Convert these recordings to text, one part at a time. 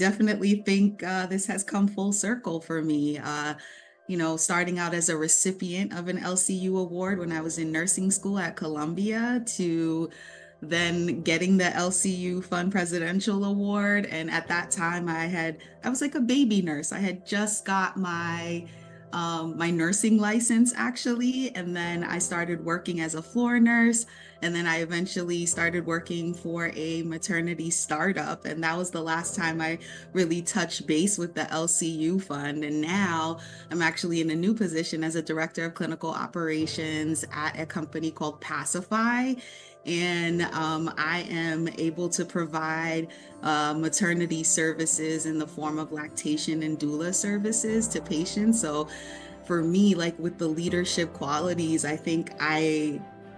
definitely think this has come full circle for me. Starting out as a recipient of an LCU award when I was in nursing school at Columbia to then getting the LCU Fund Presidential Award. And at that time, I was like a baby nurse. I had just got my nursing license actually, and then I started working as a floor nurse, and then I eventually started working for a maternity startup, and that was the last time I really touched base with the LCU Fund. And now I'm actually in a new position as a director of clinical operations at a company called Pacify. And I am able to provide maternity services in the form of lactation and doula services to patients. So for me, like with the leadership qualities, I think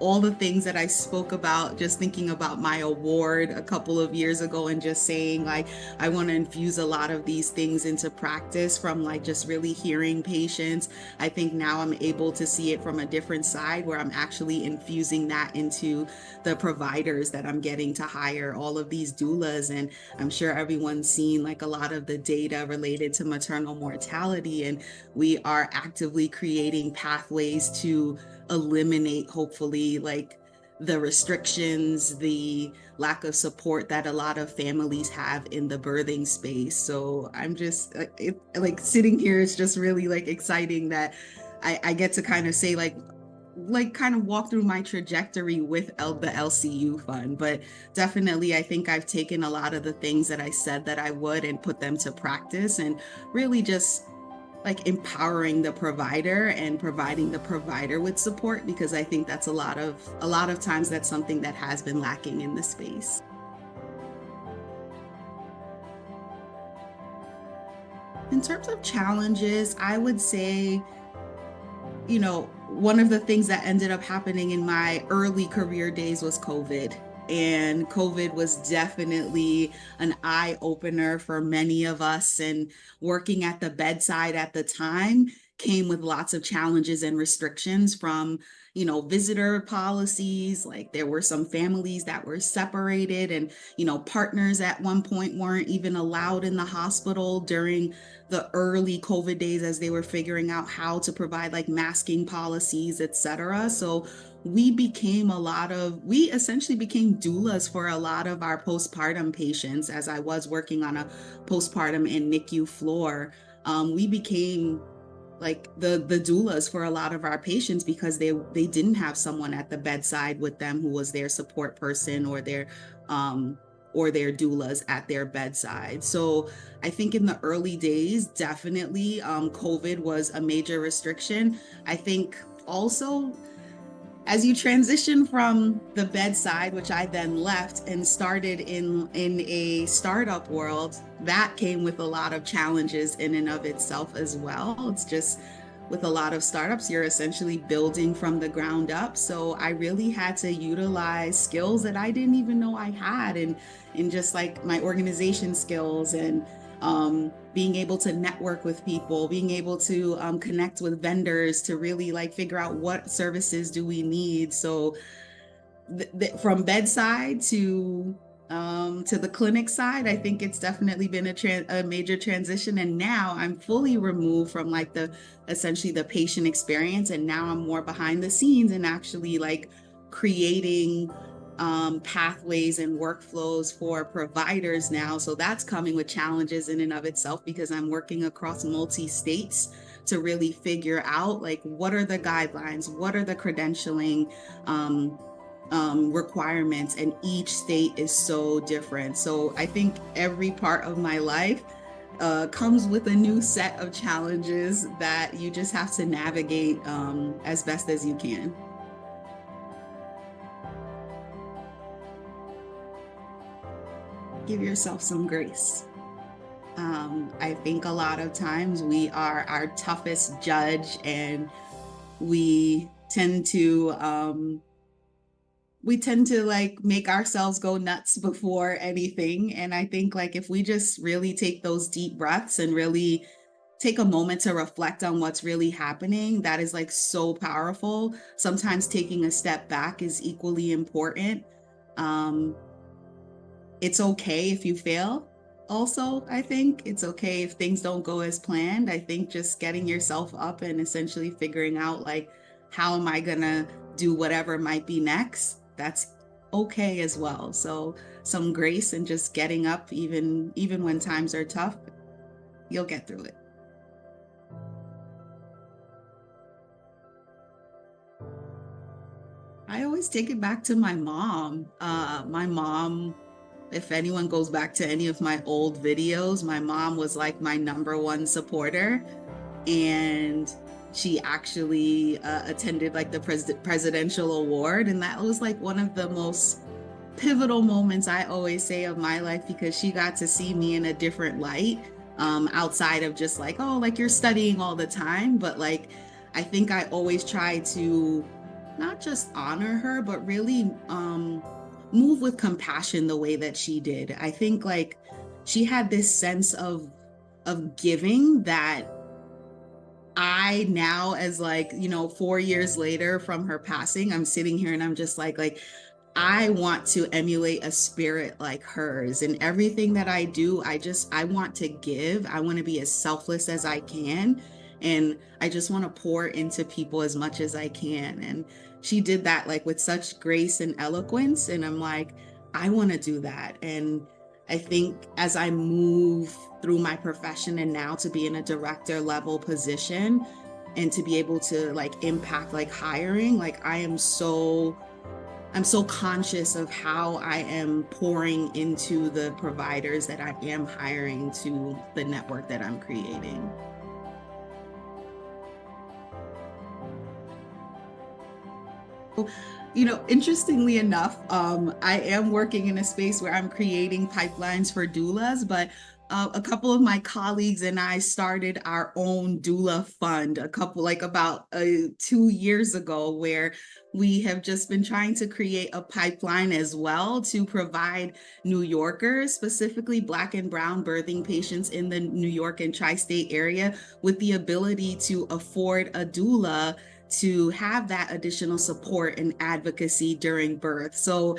all the things that I spoke about, just thinking about my award a couple of years ago and just saying like, I want to infuse a lot of these things into practice from like just really hearing patients. I think now I'm able to see it from a different side where I'm actually infusing that into the providers that I'm getting to hire, all of these doulas. And I'm sure everyone's seen like a lot of the data related to maternal mortality, and we are actively creating pathways to eliminate, hopefully, like the restrictions, the lack of support that a lot of families have in the birthing space. So I'm just like sitting here, it's just really like exciting that I get to kind of say like kind of walk through my trajectory with the LCU Fund. But definitely, I think I've taken a lot of the things that I said that I would and put them to practice, and really just like empowering the provider and providing the provider with support, because I think that's a lot of times that's something that has been lacking in the space. In terms of challenges, I would say, one of the things that ended up happening in my early career days was COVID. And COVID was definitely an eye opener for many of us. And working at the bedside at the time came with lots of challenges and restrictions from, visitor policies. Like there were some families that were separated, and, partners at one point weren't even allowed in the hospital during the early COVID days as they were figuring out how to provide like masking policies, et cetera. So we essentially became doulas for a lot of our postpartum patients. As I was working on a postpartum and NICU floor, we became like the doulas for a lot of our patients because they didn't have someone at the bedside with them who was their support person or their doulas at their bedside. So I think in the early days, definitely COVID was a major restriction. I think also as you transition from the bedside, which I then left and started in a startup world, that came with a lot of challenges in and of itself as well. It's just with a lot of startups, you're essentially building from the ground up. So I really had to utilize skills that I didn't even know I had, and in just like my organization skills and being able to network with people, being able to connect with vendors to really like figure out what services do we need. So from bedside to the clinic side, I think it's definitely been a major transition. And now I'm fully removed from like essentially the patient experience. And now I'm more behind the scenes and actually like creating pathways and workflows for providers now. So that's coming with challenges in and of itself, because I'm working across multi-states to really figure out like what are the guidelines, what are the credentialing requirements, and each state is so different. So I think every part of my life comes with a new set of challenges that you just have to navigate as best as you can. Give yourself some grace. I think a lot of times we are our toughest judge, and we tend to like make ourselves go nuts before anything. And I think like if we just really take those deep breaths and really take a moment to reflect on what's really happening, that is like so powerful. Sometimes taking a step back is equally important. It's okay if you fail. Also, I think it's okay if things don't go as planned. I think just getting yourself up and essentially figuring out like, how am I gonna do whatever might be next? That's okay as well. So some grace and just getting up even when times are tough, you'll get through it. I always take it back to my mom. My mom, if anyone goes back to any of my old videos, my mom was like my number one supporter. And she actually attended like the presidential award. And that was like one of the most pivotal moments I always say of my life, because she got to see me in a different light, outside of just like, oh, like you're studying all the time. But like, I think I always try to not just honor her, but really move with compassion the way that she did. I think like she had this sense of giving that I now, as like, 4 years later from her passing, I'm sitting here and I'm just like I want to emulate a spirit like hers. And everything that I do, I want to give. I want to be as selfless as I can. And I just want to pour into people as much as I can. And she did that like with such grace and eloquence. And I'm like, I want to do that. And I think as I move through my profession and now to be in a director level position and to be able to like impact like hiring, like I'm so conscious of how I am pouring into the providers that I am hiring to the network that I'm creating. Interestingly enough, I am working in a space where I'm creating pipelines for doulas, but a couple of my colleagues and I started our own doula fund about 2 years ago, where we have just been trying to create a pipeline as well to provide New Yorkers, specifically Black and Brown birthing patients in the New York and tri-state area, with the ability to afford a doula to have that additional support and advocacy during birth. So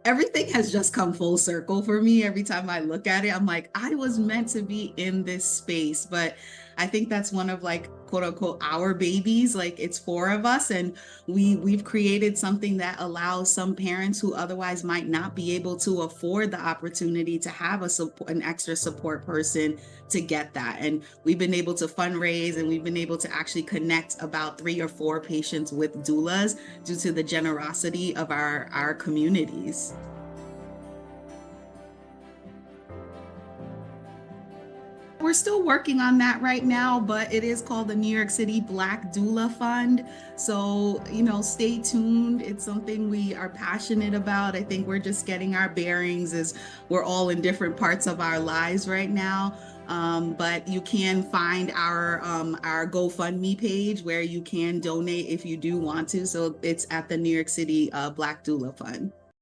everything has just come full circle for me. Every time I look at it, I'm like, I was meant to be in this space. But I think that's one of like, quote unquote, our babies. Like it's four of us, and we've created something that allows some parents who otherwise might not be able to afford the opportunity to have an extra support person to get that. And we've been able to fundraise, and we've been able to actually connect about 3 or 4 patients with doulas due to the generosity of our communities. We're still working on that right now, but it is called the New York City Black Doula Fund. So, stay tuned. It's something we are passionate about. I think we're just getting our bearings as we're all in different parts of our lives right now. But you can find our GoFundMe page where you can donate if you do want to. So it's at the New York City Black Doula Fund.